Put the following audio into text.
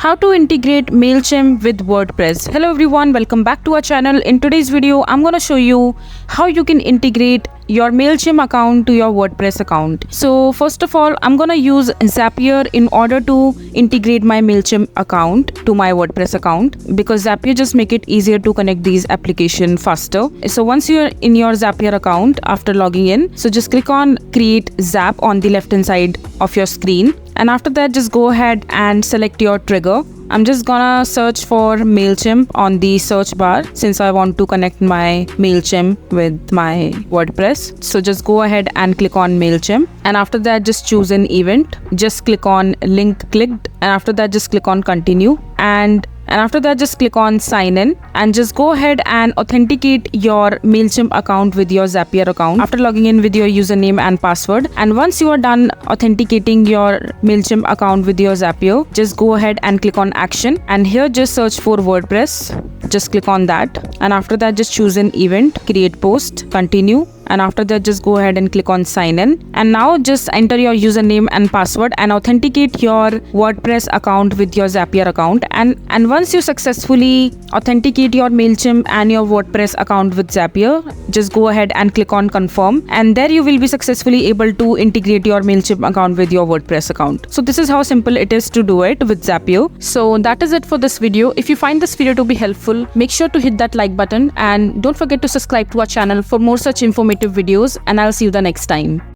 How to integrate Mailchimp with WordPress. Hello everyone, welcome back to our channel. In today's video, I'm going to show you how you can integrate your Mailchimp account to your WordPress account. So first of all, I'm going to use Zapier in order to integrate my Mailchimp account to my WordPress account, because Zapier just make it easier to connect these applications faster. So once you're in your Zapier account after logging in, so just click on create Zap on the left hand side of your screen. And after that, just go ahead and select your trigger. I'm just gonna search for Mailchimp on the search bar since I want to connect my Mailchimp with my WordPress. So just go ahead and click on Mailchimp. And after that, just choose an event. Just click on link clicked. And after that, just click on continue. And after that, just click on sign in and just go ahead and authenticate your Mailchimp account with your Zapier account after logging in with your username and password. And once you are done authenticating your Mailchimp account with your Zapier, just go ahead and click on action. And here just search for WordPress. Just click on that. And after that, just choose an event, create post, continue. And after that, just go ahead and click on sign in. And now just enter your username and password and authenticate your WordPress account with your Zapier account. And once you successfully authenticate your Mailchimp and your WordPress account with Zapier, just go ahead and click on confirm. And there you will be successfully able to integrate your Mailchimp account with your WordPress account. So this is how simple it is to do it with Zapier. So that is it for this video. If you find this video to be helpful, make sure to hit that like button and don't forget to subscribe to our channel for more such informative videos, and I'll see you the next time.